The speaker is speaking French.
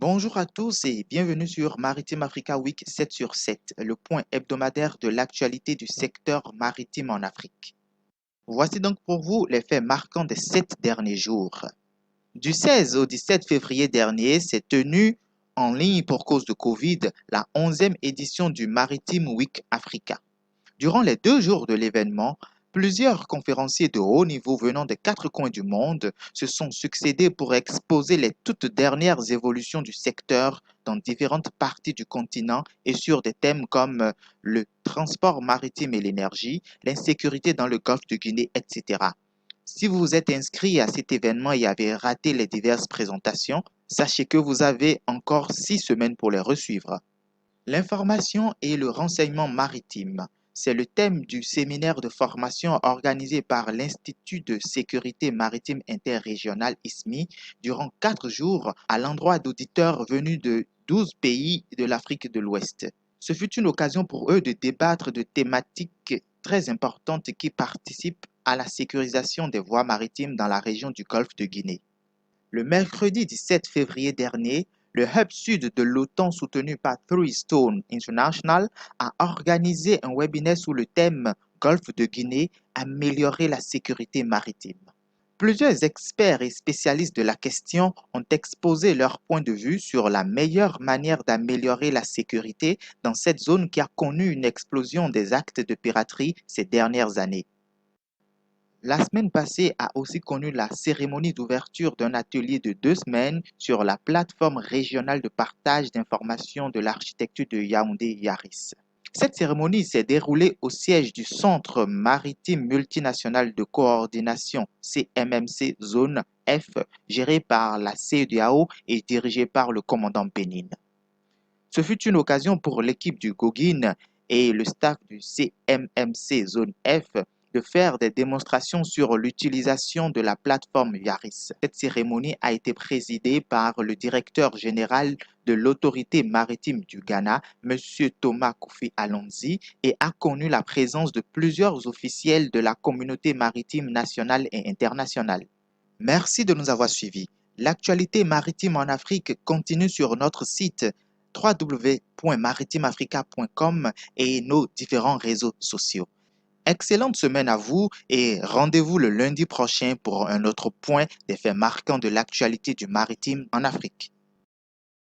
Bonjour à tous et bienvenue sur Maritime Africa Week 7 sur 7, le point hebdomadaire de l'actualité du secteur maritime en Afrique. Voici donc pour vous les faits marquants des 7 derniers jours. Du 16 au 17 février dernier s'est tenue en ligne pour cause de Covid la 11e édition du Maritime Week Africa. Durant les 2 jours de l'événement, plusieurs conférenciers de haut niveau venant des 4 coins du monde se sont succédés pour exposer les toutes dernières évolutions du secteur dans différentes parties du continent et sur des thèmes comme le transport maritime et l'énergie, l'insécurité dans le golfe de Guinée, etc. Si vous vous êtes inscrit à cet événement et avez raté les diverses présentations, sachez que vous avez encore 6 semaines pour les resuivre. L'information et le renseignement maritime, c'est le thème du séminaire de formation organisé par l'Institut de sécurité maritime interrégional ISMI durant 4 jours à l'endroit d'auditeurs venus de 12 pays de l'Afrique de l'Ouest. Ce fut une occasion pour eux de débattre de thématiques très importantes qui participent à la sécurisation des voies maritimes dans la région du Golfe de Guinée. Le mercredi 17 février dernier, le Hub Sud de l'OTAN soutenu par Three Stone International a organisé un webinaire sous le thème Golfe de Guinée, améliorer la sécurité maritime. Plusieurs experts et spécialistes de la question ont exposé leur point de vue sur la meilleure manière d'améliorer la sécurité dans cette zone qui a connu une explosion des actes de piraterie ces dernières années. La semaine passée a aussi connu la cérémonie d'ouverture d'un atelier de 2 semaines sur la plateforme régionale de partage d'informations de l'architecture de Yaoundé Yaris. Cette cérémonie s'est déroulée au siège du Centre maritime multinational de coordination CMMC Zone F, géré par la CEDEAO et dirigé par le commandant Bénin. Ce fut une occasion pour l'équipe du Gogin et le staff du CMMC Zone F de faire des démonstrations sur l'utilisation de la plateforme Yaris. Cette cérémonie a été présidée par le directeur général de l'autorité maritime du Ghana, M. Thomas Kofi Alonzi, et a connu la présence de plusieurs officiels de la communauté maritime nationale et internationale. Merci de nous avoir suivis. L'actualité maritime en Afrique continue sur notre site www.maritimeafrica.com et nos différents réseaux sociaux. Excellente semaine à vous et rendez-vous le lundi prochain pour un autre point des faits marquants de l'actualité du maritime en Afrique.